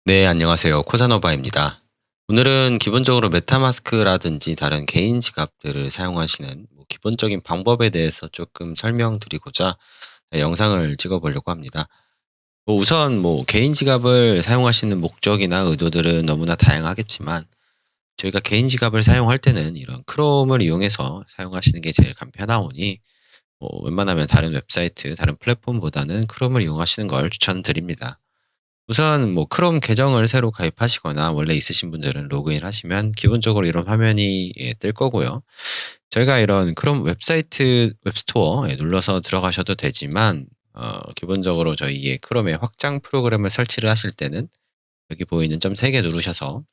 네, 안녕하세요. 코사노바입니다. 오늘은 기본적으로 메타마스크라든지 다른 개인 지갑들을 사용하시는 기본적인 방법에 대해서 조금 설명드리고자 영상을 찍어보려고 합니다. 우선 개인 지갑을 사용하시는 목적이나 의도들은 너무나 다양하겠지만 저희가 개인 지갑을 사용할 때는 이런 크롬을 이용해서 사용하시는 게 제일 간편하오니 웬만하면 다른 웹사이트, 다른 플랫폼보다는 크롬을 이용하시는 걸 추천드립니다. 우선 크롬 계정을 새로 가입하시거나 원래 있으신 분들은 로그인 하시면 기본적으로 이런 화면이 뜰 거고요. 저희가 이런 크롬 웹사이트 웹스토어에 눌러서 들어가셔도 되지만 기본적으로 저희의 크롬의 확장 프로그램을 설치를 하실 때는 여기 보이는 점 3개 누르셔서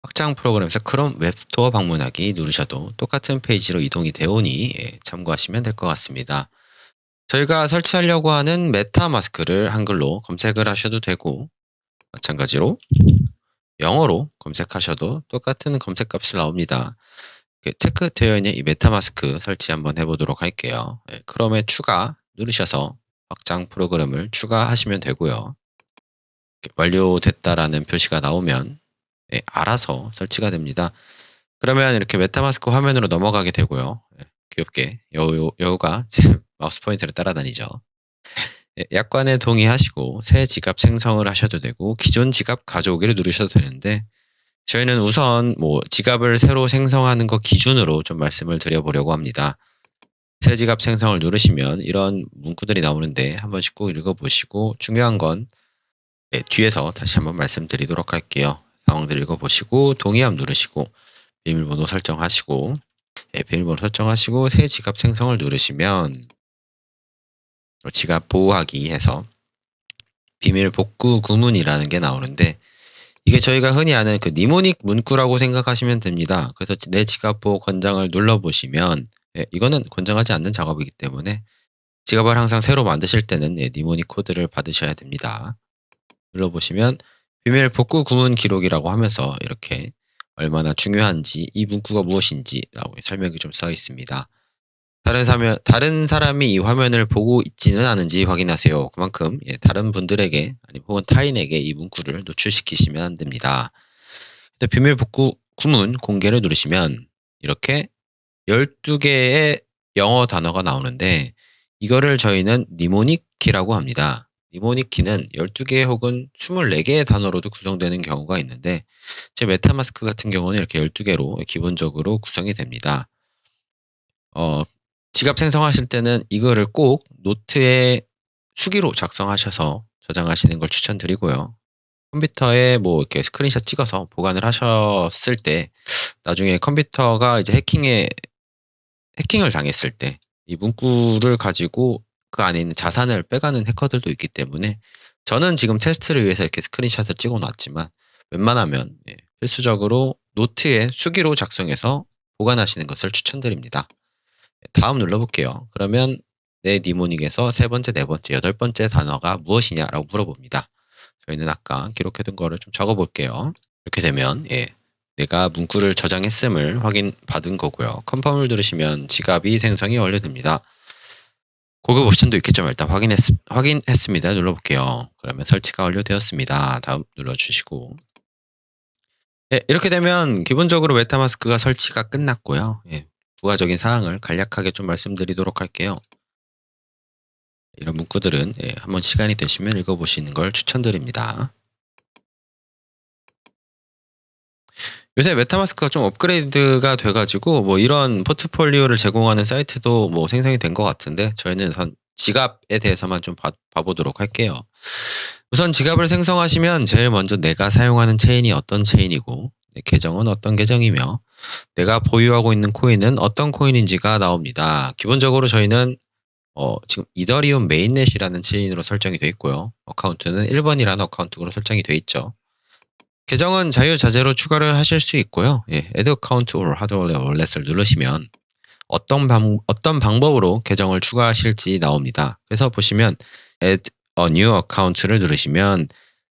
확장 프로그램에서 크롬 웹스토어 방문하기 누르셔도 똑같은 페이지로 이동이 되오니 참고하시면 될 것 같습니다. 저희가 설치하려고 하는 메타마스크를 한글로 검색을 하셔도 되고 마찬가지로 영어로 검색하셔도 똑같은 검색값이 나옵니다. 체크되어 있는 이 메타마스크 설치 한번 해보도록 할게요. 크롬에 추가 누르셔서 확장 프로그램을 추가하시면 되고요. 완료됐다라는 표시가 나오면 알아서 설치가 됩니다. 그러면 이렇게 메타마스크 화면으로 넘어가게 되고요. 귀엽게 여우가 지금 마우스 포인터를 따라다니죠. 약관에 동의하시고 새 지갑 생성을 하셔도 되고 기존 지갑 가져오기를 누르셔도 되는데 저희는 우선 지갑을 새로 생성하는 것 기준으로 좀 말씀을 드려보려고 합니다. 새 지갑 생성을 누르시면 이런 문구들이 나오는데 한 번씩 꼭 읽어보시고 중요한 건 뒤에서 다시 한번 말씀드리도록 할게요. 상황들 읽어보시고 동의함 누르시고 비밀번호 설정하시고 비밀번호 설정하시고 새 지갑 생성을 누르시면 지갑 보호하기 해서 비밀 복구 구문이라는 게 나오는데 이게 저희가 흔히 아는 그 니모닉 문구라고 생각하시면 됩니다. 그래서 내 지갑 보호 권장을 눌러보시면 이거는 권장하지 않는 작업이기 때문에 지갑을 항상 새로 만드실 때는 니모닉 코드를 받으셔야 됩니다. 눌러보시면 비밀 복구 구문 기록이라고 하면서 이렇게 얼마나 중요한지 이 문구가 무엇인지 설명이 좀 써 있습니다. 다른 사람이 이 화면을 보고 있지는 않은지 확인하세요. 그만큼 다른 분들에게 아니면 혹은 타인에게 이 문구를 노출시키시면 안 됩니다. 비밀 복구 구문 공개를 누르시면 이렇게 12개의 영어 단어가 나오는데 이거를 저희는 니모닉 키라고 합니다. 니모닉 키는 12개 혹은 24개의 단어로도 구성되는 경우가 있는데 제 메타마스크 같은 경우는 이렇게 12개로 기본적으로 구성이 됩니다. 지갑 생성하실 때는 이거를 꼭 노트에 수기로 작성하셔서 저장하시는 걸 추천드리고요. 컴퓨터에 이렇게 스크린샷 찍어서 보관을 하셨을 때 나중에 컴퓨터가 이제 해킹을 당했을 때 이 문구를 가지고 그 안에 있는 자산을 빼가는 해커들도 있기 때문에 저는 지금 테스트를 위해서 이렇게 스크린샷을 찍어 놨지만 웬만하면 필수적으로 노트에 수기로 작성해서 보관하시는 것을 추천드립니다. 다음 눌러볼게요. 그러면 내 니모닉에서 세 번째, 네 번째, 여덟 번째 단어가 무엇이냐라고 물어봅니다. 저희는 아까 기록해둔 거를 좀 적어볼게요. 이렇게 되면 내가 문구를 저장했음을 확인받은 거고요. 컨펌을 누르시면 지갑이 생성이 완료됩니다. 고급 옵션도 있겠지만 일단 확인했습니다. 눌러볼게요. 그러면 설치가 완료되었습니다. 다음 눌러주시고 이렇게 되면 기본적으로 메타마스크가 설치가 끝났고요. 부가적인 사항을 간략하게 좀 말씀드리도록 할게요. 이런 문구들은 한번 시간이 되시면 읽어보시는 걸 추천드립니다. 요새 메타마스크가 좀 업그레이드가 돼가지고 이런 포트폴리오를 제공하는 사이트도 생성이 된 것 같은데 저희는 우선 지갑에 대해서만 좀 봐보도록 할게요. 우선 지갑을 생성하시면 제일 먼저 내가 사용하는 체인이 어떤 체인이고 계정은 어떤 계정이며 내가 보유하고 있는 코인은 어떤 코인인지가 나옵니다. 기본적으로 저희는 지금 이더리움 메인넷이라는 체인으로 설정이 되어 있고요. 어카운트는 1번이라는 어카운트로 설정이 되어 있죠. 계정은 자유자재로 추가를 하실 수 있고요. Add Account or Hardware Wallet을 누르시면 어떤 방법으로 계정을 추가하실지 나옵니다. 그래서 보시면 Add a New Account를 누르시면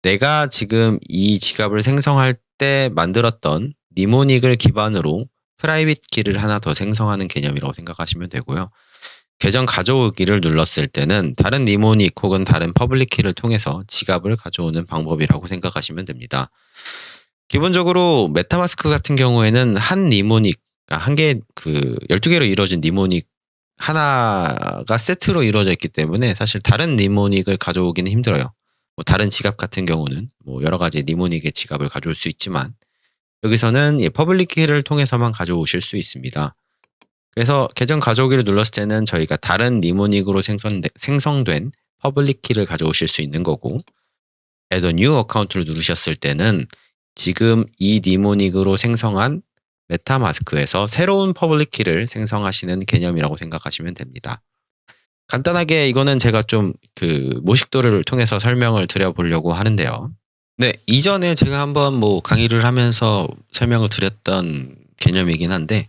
내가 지금 이 지갑을 생성할 때 만들었던 니모닉을 기반으로 프라이빗 키를 하나 더 생성하는 개념이라고 생각하시면 되고요. 계정 가져오기를 눌렀을 때는 다른 니모닉 혹은 다른 퍼블릭 키를 통해서 지갑을 가져오는 방법이라고 생각하시면 됩니다. 기본적으로 메타마스크 같은 경우에는 한 니모닉, 한 개, 12개로 이루어진 니모닉 하나가 세트로 이루어져 있기 때문에 사실 다른 니모닉을 가져오기는 힘들어요. 뭐 다른 지갑 같은 경우는 뭐 여러 가지 니모닉의 지갑을 가져올 수 있지만 여기서는 퍼블릭 키를 통해서만 가져오실 수 있습니다. 그래서 계정 가져오기를 눌렀을 때는 저희가 다른 니모닉으로 생성된 퍼블릭 키를 가져오실 수 있는 거고, Add a New 어카운트를 누르셨을 때는 지금 이 니모닉으로 생성한 메타마스크에서 새로운 퍼블릭 키를 생성하시는 개념이라고 생각하시면 됩니다. 간단하게 이거는 제가 좀 모식도를 통해서 설명을 드려보려고 하는데요. 네, 이전에 제가 한번 뭐 강의를 하면서 설명을 드렸던 개념이긴 한데,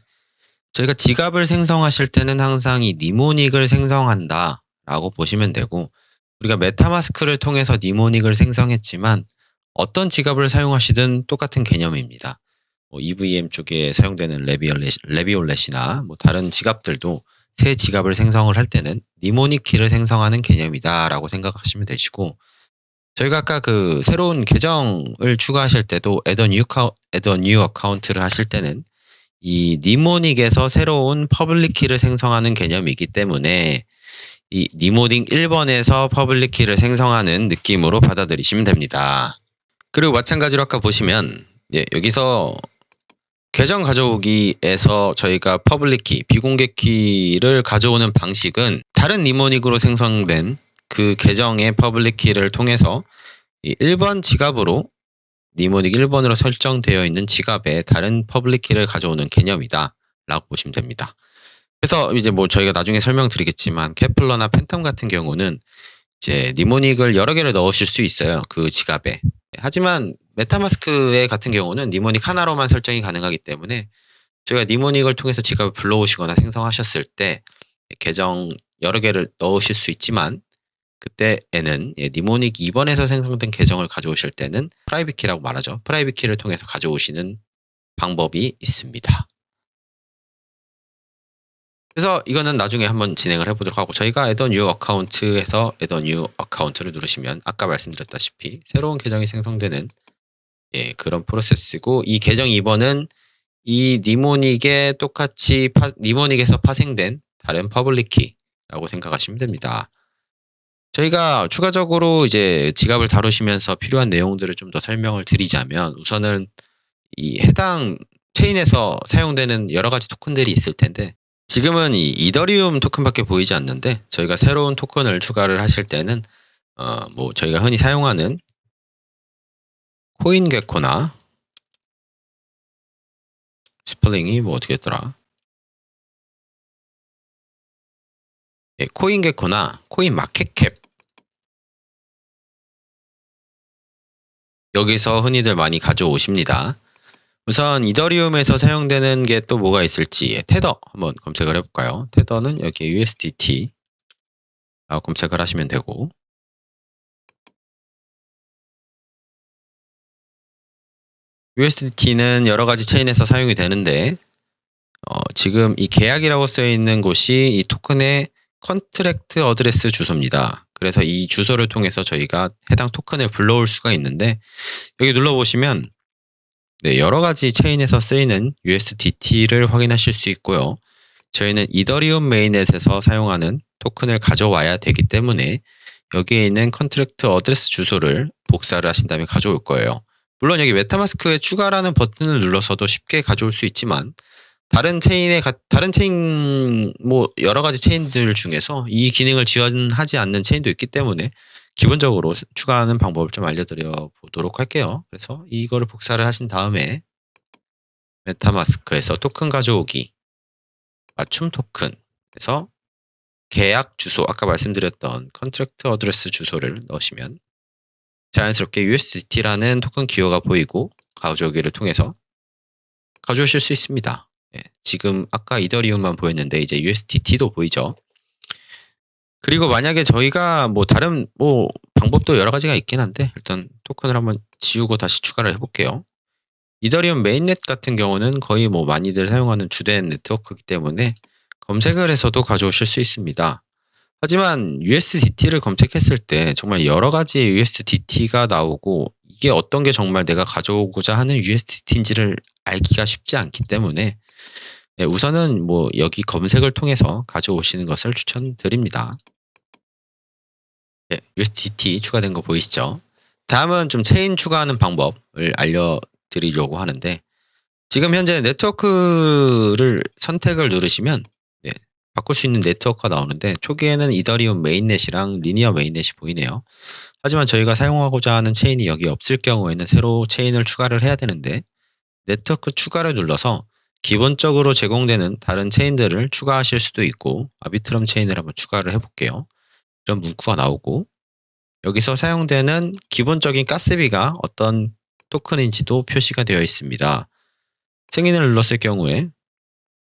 저희가 지갑을 생성하실 때는 항상 이 니모닉을 생성한다 라고 보시면 되고, 우리가 메타마스크를 통해서 니모닉을 생성했지만 어떤 지갑을 사용하시든 똑같은 개념입니다. 뭐 EVM 쪽에 사용되는 레비올렛이나 뭐 다른 지갑들도 새 지갑을 생성을 할 때는 니모닉 키를 생성하는 개념이다 라고 생각하시면 되시고, 저희가 아까 새로운 계정을 추가하실 때도 Add a New 어카운트를 하실 때는 이 니모닉에서 새로운 퍼블릭 키를 생성하는 개념이기 때문에 이 니모닉 1번에서 퍼블릭 키를 생성하는 느낌으로 받아들이시면 됩니다. 그리고 마찬가지로 아까 보시면 여기서 계정 가져오기에서 저희가 퍼블릭 키, 비공개 키를 가져오는 방식은 다른 니모닉으로 생성된 그 계정의 퍼블릭 키를 통해서 이 1번 지갑으로 니모닉 1번으로 설정되어 있는 지갑에 다른 퍼블릭 키를 가져오는 개념이다 라고 보시면 됩니다. 그래서 이제 뭐 저희가 나중에 설명드리겠지만 케플러나 팬텀 같은 경우는 이제 니모닉을 여러 개를 넣으실 수 있어요. 그 지갑에. 하지만 메타마스크 같은 경우는 니모닉 하나로만 설정이 가능하기 때문에 저희가 니모닉을 통해서 지갑을 불러오시거나 생성하셨을 때 계정 여러 개를 넣으실 수 있지만 그때에는 니모닉 2번에서 생성된 계정을 가져오실 때는 프라이빗 키라고 말하죠. 프라이빗 키를 통해서 가져오시는 방법이 있습니다. 그래서 이거는 나중에 한번 진행을 해보도록 하고, 저희가 Add a New 어카운트에서 Add a New 어카운트를 누르시면 아까 말씀드렸다시피 새로운 계정이 생성되는 그런 프로세스고, 이 계정 2번은 이 니모닉에 똑같이 니모닉에서 파생된 다른 퍼블릭 키라고 생각하시면 됩니다. 저희가 추가적으로 이제 지갑을 다루시면서 필요한 내용들을 좀 더 설명을 드리자면, 우선은 이 해당 체인에서 사용되는 여러 가지 토큰들이 있을 텐데, 지금은 이 이더리움 토큰밖에 보이지 않는데, 저희가 새로운 토큰을 추가를 하실 때는 뭐 저희가 흔히 사용하는 코인게코나, 스펠링이 뭐 어떻게 했더라? 코인게코나 코인마켓캡, 여기서 흔히들 많이 가져오십니다. 우선 이더리움에서 사용되는 게 또 뭐가 있을지 테더 한번 검색을 해볼까요? 테더는 여기 USDT 라고 검색을 하시면 되고, USDT는 여러 가지 체인에서 사용이 되는데 지금 이 계약이라고 쓰여 있는 곳이 이 토큰의 컨트랙트 어드레스 주소입니다. 그래서 이 주소를 통해서 저희가 해당 토큰을 불러올 수가 있는데, 여기 눌러보시면 여러 가지 체인에서 쓰이는 USDT를 확인하실 수 있고요. 저희는 이더리움 메인넷에서 사용하는 토큰을 가져와야 되기 때문에 여기에 있는 컨트랙트 어드레스 주소를 복사를 하신 다음에 가져올 거예요. 물론 여기 메타마스크에 추가라는 버튼을 눌러서도 쉽게 가져올 수 있지만, 다른 체인, 뭐 여러 가지 체인들 중에서 이 기능을 지원하지 않는 체인도 있기 때문에 기본적으로 추가하는 방법을 좀 알려드려 보도록 할게요. 그래서 이거를 복사를 하신 다음에 메타마스크에서 토큰 가져오기, 맞춤 토큰에서 계약 주소, 아까 말씀드렸던 컨트랙트 어드레스 주소를 넣으시면 자연스럽게 USDT라는 토큰 기호가 보이고 가져오기를 통해서 가져오실 수 있습니다. 지금 아까 이더리움만 보였는데 이제 USDT도 보이죠. 그리고 만약에 저희가 뭐 다른 뭐 방법도 여러 가지가 있긴 한데, 일단 토큰을 한번 지우고 다시 추가를 해볼게요. 이더리움 메인넷 같은 경우는 거의 뭐 많이들 사용하는 주된 네트워크이기 때문에 검색을 해서도 가져오실 수 있습니다. 하지만 USDT를 검색했을 때 정말 여러 가지 USDT가 나오고 이게 어떤 게 정말 내가 가져오고자 하는 USDT인지를 알기가 쉽지 않기 때문에 우선은 뭐 여기 검색을 통해서 가져오시는 것을 추천드립니다. USDT 추가된 거 보이시죠? 다음은 좀 체인 추가하는 방법을 알려드리려고 하는데 지금 현재 네트워크를 선택을 누르시면 바꿀 수 있는 네트워크가 나오는데 초기에는 이더리움 메인넷이랑 리니어 메인넷이 보이네요. 하지만 저희가 사용하고자 하는 체인이 여기 없을 경우에는 새로 체인을 추가를 해야 되는데 네트워크 추가를 눌러서 기본적으로 제공되는 다른 체인들을 추가하실 수도 있고 아비트럼 체인을 한번 추가를 해볼게요. 이런 문구가 나오고 여기서 사용되는 기본적인 가스비가 어떤 토큰인지도 표시가 되어 있습니다. 승인을 눌렀을 경우에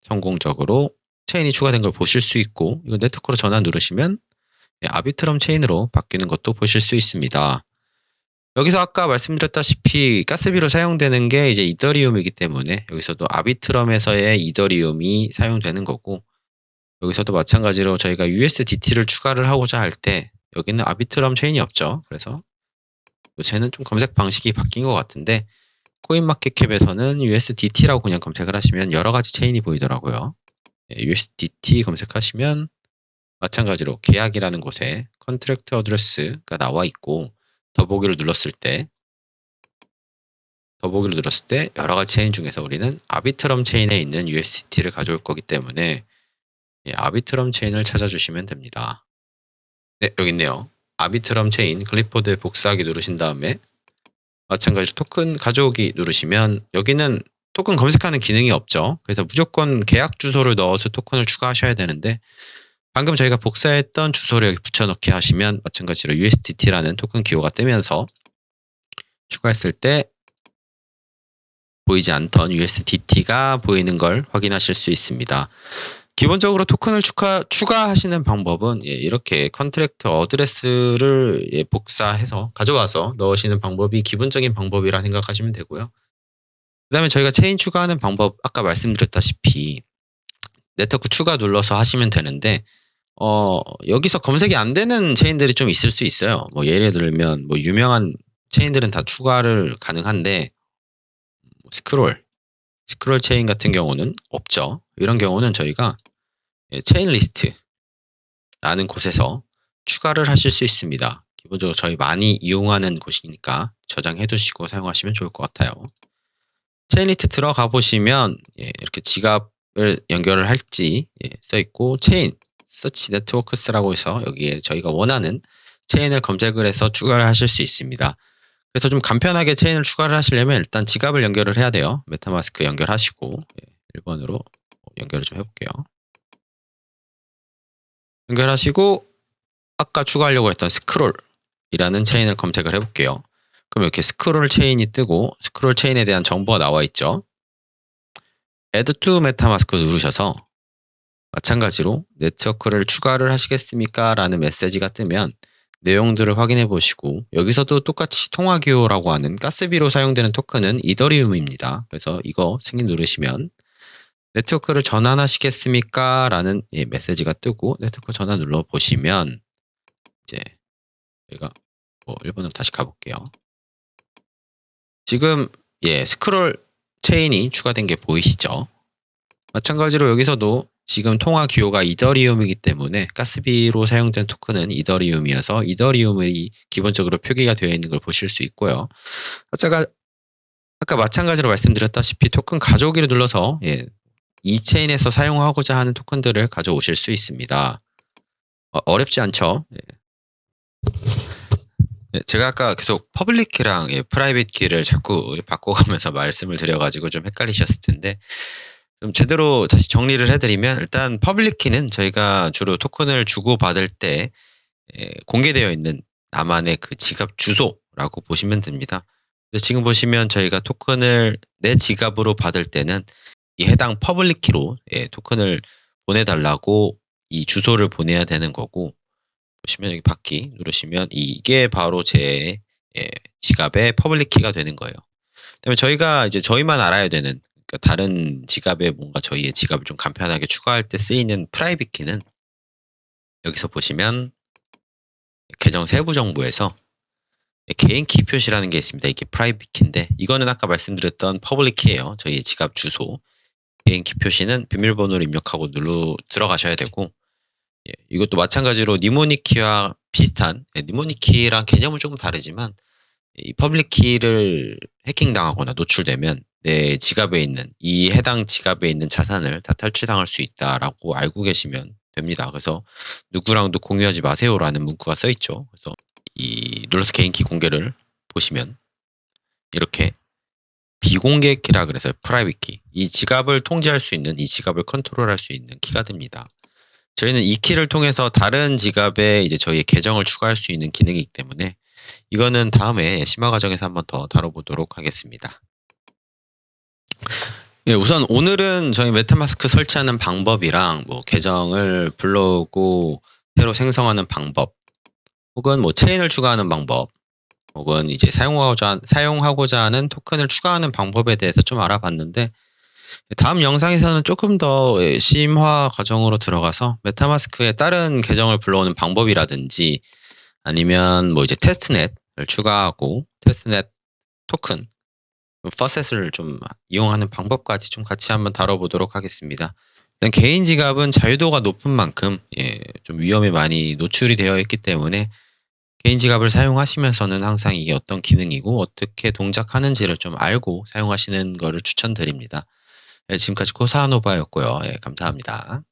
성공적으로 체인이 추가된 걸 보실 수 있고 이거 네트워크로 전환 누르시면 아비트럼 체인으로 바뀌는 것도 보실 수 있습니다. 여기서 아까 말씀드렸다시피 가스비로 사용되는 게 이제 이더리움이기 때문에 여기서도 아비트럼에서의 이더리움이 사용되는 거고 여기서도 마찬가지로 저희가 USDT를 추가를 하고자 할 때 여기는 아비트럼 체인이 없죠. 그래서 쟤는 좀 검색 방식이 바뀐 것 같은데 코인마켓캡에서는 USDT라고 그냥 검색을 하시면 여러 가지 체인이 보이더라고요. USDT 검색하시면 마찬가지로 계약이라는 곳에 컨트랙트 어드레스가 나와 있고 더보기를 눌렀을 때 여러 가지 체인 중에서 우리는 아비트럼 체인에 있는 USDT를 가져올 거기 때문에 아비트럼 체인을 찾아주시면 됩니다. 네, 여기 있네요. 아비트럼 체인 클립보드에 복사하기 누르신 다음에 마찬가지로 토큰 가져오기 누르시면 여기는 토큰 검색하는 기능이 없죠. 그래서 무조건 계약 주소를 넣어서 토큰을 추가하셔야 되는데 방금 저희가 복사했던 주소를 여기 붙여넣기 하시면 마찬가지로 USDT라는 토큰 기호가 뜨면서 추가했을 때 보이지 않던 USDT가 보이는 걸 확인하실 수 있습니다. 기본적으로 토큰을 추가하시는 방법은 이렇게 컨트랙트 어드레스를 복사해서 가져와서 넣으시는 방법이 기본적인 방법이라 생각하시면 되고요. 그 다음에 저희가 체인 추가하는 방법 아까 말씀드렸다시피 네트워크 추가 눌러서 하시면 되는데 여기서 검색이 안 되는 체인들이 좀 있을 수 있어요. 뭐 예를 들면 뭐 유명한 체인들은 다 추가를 가능한데 스크롤 체인 같은 경우는 없죠. 이런 경우는 저희가 체인 리스트라는 곳에서 추가를 하실 수 있습니다. 기본적으로 저희 많이 이용하는 곳이니까 저장해 두시고 사용하시면 좋을 것 같아요. 체인 리스트 들어가 보시면 이렇게 지갑을 연결을 할지 써 있고 체인 서치 네트워크스라고 해서 여기에 저희가 원하는 체인을 검색을 해서 추가를 하실 수 있습니다. 그래서 좀 간편하게 체인을 추가를 하시려면 일단 지갑을 연결을 해야 돼요. 메타마스크 연결하시고 1번으로 연결을 좀 해볼게요. 연결하시고 아까 추가하려고 했던 스크롤이라는 체인을 검색을 해볼게요. 그럼 이렇게 스크롤 체인이 뜨고 스크롤 체인에 대한 정보가 나와 있죠. Add to MetaMask 누르셔서 마찬가지로 네트워크를 추가를 하시겠습니까? 라는 메시지가 뜨면 내용들을 확인해 보시고 여기서도 똑같이 통화기호라고 하는 가스비로 사용되는 토큰은 이더리움입니다. 그래서 이거 승인 누르시면 네트워크를 전환하시겠습니까? 라는 메시지가 뜨고 네트워크 전환 눌러 보시면 이제 저희가 1번으로 다시 가볼게요. 지금 스크롤 체인이 추가된 게 보이시죠? 마찬가지로 여기서도 지금 통화 기호가 이더리움이기 때문에 가스비로 사용된 토큰은 이더리움이어서 이더리움이 기본적으로 표기가 되어 있는 걸 보실 수 있고요. 아까 마찬가지로 말씀드렸다시피 토큰 가져오기를 눌러서 이 체인에서 사용하고자 하는 토큰들을 가져오실 수 있습니다. 어렵지 않죠? 제가 아까 계속 퍼블릭 키랑 프라이빗 키를 자꾸 바꿔가면서 말씀을 드려가지고 좀 헷갈리셨을 텐데 좀 제대로 다시 정리를 해드리면 일단 퍼블릭 키는 저희가 주로 토큰을 주고받을 때 공개되어 있는 나만의 그 지갑 주소라고 보시면 됩니다. 지금 보시면 저희가 토큰을 내 지갑으로 받을 때는 이 해당 퍼블릭 키로 토큰을 보내달라고 이 주소를 보내야 되는 거고 보시면 여기 받기 누르시면 이게 바로 제 지갑의 퍼블릭 키가 되는 거예요. 그다음에 저희가 이제 저희만 알아야 되는 그러니까 다른 지갑에 뭔가 저희의 지갑을 좀 간편하게 추가할 때 쓰이는 프라이빗 키는 여기서 보시면 계정 세부 정보에서 개인 키 표시라는 게 있습니다. 이게 프라이빗 키인데 이거는 아까 말씀드렸던 퍼블릭 키예요. 저희의 지갑 주소. 개인 키 표시는 비밀번호를 입력하고 들어가셔야 되고, 예, 이것도 마찬가지로 니모닉 키와 비슷한, 니모닉 키랑 개념은 조금 다르지만 이 퍼블릭 키를 해킹당하거나 노출되면 내 지갑에 있는 이 해당 지갑에 있는 자산을 다 탈취당할 수 있다라고 알고 계시면 됩니다. 그래서 누구랑도 공유하지 마세요라는 문구가 써 있죠. 그래서 이 눌러서 개인키 공개를 보시면 이렇게 비공개 키라 그래서 프라이빗 키. 이 지갑을 통제할 수 있는, 이 지갑을 컨트롤할 수 있는 키가 됩니다. 저희는 이 키를 통해서 다른 지갑에 이제 저희의 계정을 추가할 수 있는 기능이기 때문에 이거는 다음에 심화 과정에서 한번 더 다뤄보도록 하겠습니다. 예, 우선 오늘은 저희 메타마스크 설치하는 방법이랑 뭐 계정을 불러오고 새로 생성하는 방법, 혹은 뭐 체인을 추가하는 방법, 혹은 이제 사용하고자 하는 토큰을 추가하는 방법에 대해서 좀 알아봤는데, 다음 영상에서는 조금 더 심화 과정으로 들어가서 메타마스크에 다른 계정을 불러오는 방법이라든지 아니면 뭐 이제 테스트넷을 추가하고 테스트넷 토큰, 퍼셋을 좀 이용하는 방법까지 좀 같이 한번 다뤄보도록 하겠습니다. 일단 개인 지갑은 자유도가 높은 만큼 좀 위험에 많이 노출이 되어 있기 때문에 개인 지갑을 사용하시면서는 항상 이게 어떤 기능이고 어떻게 동작하는지를 좀 알고 사용하시는 것을 추천드립니다. 지금까지 코사노바였고요. 감사합니다.